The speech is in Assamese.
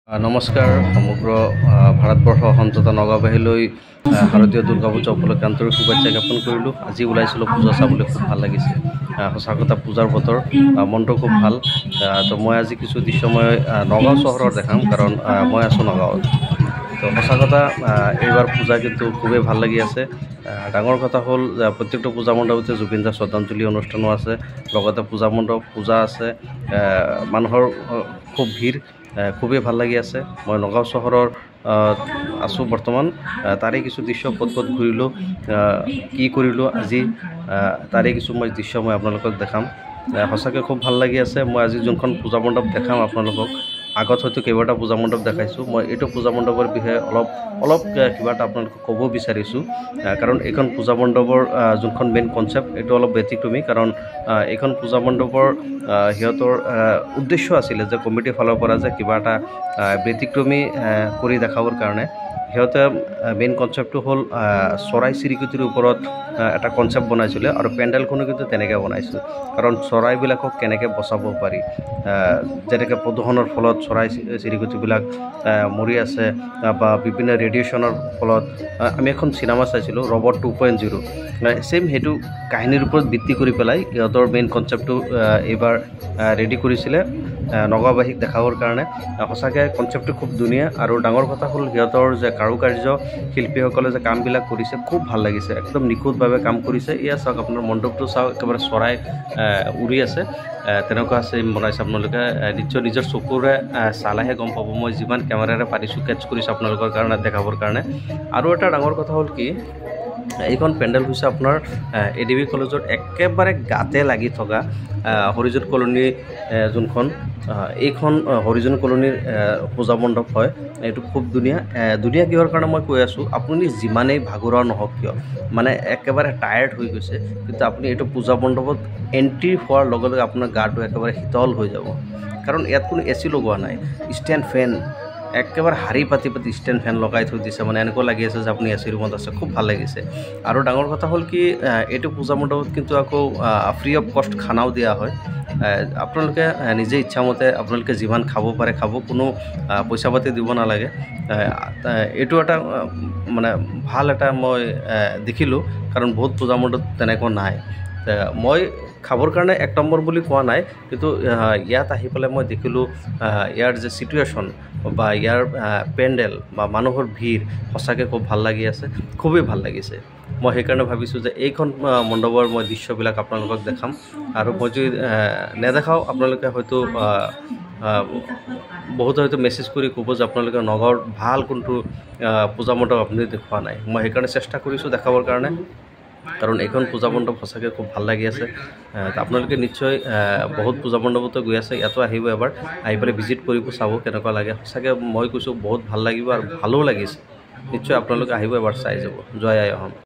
নমস্কাৰ সমগ্ৰ ভাৰতবৰ্ষ অন্তত নগাঁওবাসীলৈ শাৰদীয় দুৰ্গা পূজা উপলক্ষে আন্তৰিক শুভেচ্ছা জ্ঞাপন কৰিলোঁ। আজি ওলাইছিলোঁ পূজা চাবলৈ, খুব ভাল লাগিছে। সঁচা কথা পূজাৰ বতৰ, মনটো খুব ভাল। তো মই আজি কিছু দৃশ্য মই নগাঁও চহৰৰ দেখাম, কাৰণ মই আছোঁ নগাঁৱত। তো সঁচা কথা এইবাৰ পূজা কিন্তু খুবেই ভাল লাগি আছে। ডাঙৰ কথা হ'ল প্ৰত্যেকটো পূজা মণ্ডপতে জুবিন দাৰ শ্ৰদ্ধাঞ্জলি অনুষ্ঠানো আছে, লগতে পূজা মণ্ডপ পূজা আছে, মানুহৰ খুব ভিৰ, খুবেই ভাল লাগি আছে। মই নগাঁও চহৰৰ আছোঁ বৰ্তমান। তাৰে কিছু দৃশ্য ক'ত ক'ত ঘূৰিলোঁ, কি কৰিলোঁ আজি, তাৰে কিছু দৃশ্য মই আপোনালোকক দেখাম। সঁচাকৈ খুব ভাল লাগি আছে। মই আজি যোনখন পূজা মণ্ডপ দেখাম আপোনালোকক, আগত হয়তো কেইবাটা পূজা মণ্ডপ দেখাইছোঁ। মই এইটো পূজা মণ্ডপৰ বিষয়ে অলপ কিবা এটা আপোনালোকক ক'ব বিচাৰিছোঁ, কাৰণ এইখন পূজা মণ্ডপৰ যোনখন মেইন কনচেপ্ট এইটো অলপ ব্যতিক্ৰমী। কাৰণ এইখন পূজা মণ্ডপৰ সিহঁতৰ উদ্দেশ্য আছিলে যে কমিটিৰ ফালৰ পৰা যে কিবা এটা ব্যতিক্ৰমী কৰি দেখাবৰ কাৰণে সিহঁতে মেইন কনচেপ্টটো হ'ল চৰাই চিৰিকটিৰ ওপৰত এটা কনচেপ্ট বনাইছিলে, আৰু পেণ্ডেলখনো কিন্তু তেনেকৈ বনাইছিল। কাৰণ চৰাইবিলাকক কেনেকৈ বচাব পাৰি, যেনেকৈ প্ৰদূষণৰ ফলত চৰাই চিৰিকটিবিলাক মৰি আছে, বা বিভিন্ন ৰেডিয়েশ্যনৰ ফলত। আমি এখন চিনেমা চাইছিলোঁ ৰবট 2.0, ছেইম সেইটো কাহিনীৰ ওপৰত ভিত্তি কৰি পেলাই সিহঁতৰ মেইন কনচেপ্টটো এইবাৰ ৰেডি কৰিছিলে নগাঁওবাসীক দেখাবৰ কাৰণে। সঁচাকৈ কনচেপ্টটো খুব ধুনীয়া, আৰু ডাঙৰ কথা হ'ল সিহঁতৰ যে কাৰুকাৰ্য শিল্পীসকলে যে কামবিলাক কৰিছে খুব ভাল লাগিছে, একদম নিখুঁতভাৱে কাম কৰিছে। এয়া চাওক, আপোনাৰ মণ্ডপটো চাওক, একেবাৰে চৰাই উৰি আছে, তেনেকুৱা আছে বনাইছে। আপোনালোকে নিশ্চয় নিজৰ চকুৰে চালেহে গম পাব। মই যিমান কেমেৰাৰে পাৰিছোঁ কেটচ কৰিছোঁ আপোনালোকৰ কাৰণে দেখাবৰ কাৰণে। আৰু এটা ডাঙৰ কথা হ'ল কি, এইখন পেণ্ডেল হৈছে আপোনাৰ ADB কলেজৰ একেবাৰে গাতে লাগি থকা হৰিজন কলনী যোনখন, এইখন হৰিজন কলনীৰ পূজা মণ্ডপ হয়। এইটো খুব ধুনীয়া। ধুনীয়া কিহৰ কাৰণে মই কৈ আছোঁ, আপুনি যিমানেই ভাগৰুৱা নহওক কিয়, মানে একেবাৰে টায়াৰ্ড হৈ গৈছে, কিন্তু আপুনি এইটো পূজা মণ্ডপত এণ্ট্ৰি হোৱাৰ লগে লগে আপোনাৰ গাটো একেবাৰে শীতল হৈ যাব। কাৰণ ইয়াত কোনো AC লগোৱা নাই, ষ্টেণ্ড ফেন একেবাৰে শাৰী পাতি ষ্টেণ্ড ফেন লগাই থৈ দিছে। মানে এনেকুৱা লাগি আছে যে আপুনি AC ৰুমত আছে, খুব ভাল লাগিছে। আৰু ডাঙৰ কথা হ'ল কি, এইটো পূজা মণ্ডপত কিন্তু আকৌ ফ্ৰী অফ কষ্ট খানাও দিয়া হয়। আপোনালোকে নিজে ইচ্ছামতে আপোনালোকে যিমান খাব পাৰে খাব, কোনো পইচা পাতি দিব নালাগে। এইটো এটা মানে ভাল এটা মই দেখিলোঁ, কাৰণ বহুত পূজা মণ্ডপ তেনেকুৱা নাই। মই খাবৰ কাৰণে এক নম্বৰ বুলি কোৱা নাই, কিন্তু ইয়াত আহি পেলাই মই দেখিলোঁ ইয়াৰ যে চিটুৱেশ্যন বা ইয়াৰ পেণ্ডেল বা মানুহৰ ভিৰ, সঁচাকৈ খুব ভাল লাগি আছে, খুবেই ভাল লাগিছে। মই সেইকাৰণে ভাবিছোঁ যে এইখন মণ্ডপৰ মই দৃশ্যবিলাক আপোনালোকক দেখাম। আৰু মই যদি নেদেখাওঁ, আপোনালোকে হয়তো বহুতে হয়তো মেছেজ কৰি ক'ব যে আপোনালোকে নগাঁৱৰ ভাল কোনটো পূজা মণ্ডপ আপুনি দেখুওৱা নাই। মই সেইকাৰণে চেষ্টা কৰিছোঁ দেখাবৰ কাৰণে, কাৰণ এইখন পূজা মণ্ডপ সঁচাকৈ খুব ভাল লাগি আছে। আপোনালোকে নিশ্চয় বহুত পূজা মণ্ডপতো গৈ আছে, ইয়াতো আহিব এবাৰ, আহি পেলাই ভিজিট কৰিব, চাব কেনেকুৱা লাগে। সঁচাকৈ মই কৈছোঁ বহুত ভাল লাগিব, আৰু ভালো লাগিছে। নিশ্চয় আপোনালোকে আহিব এবাৰ, চাই যাব। জয় আই অসম।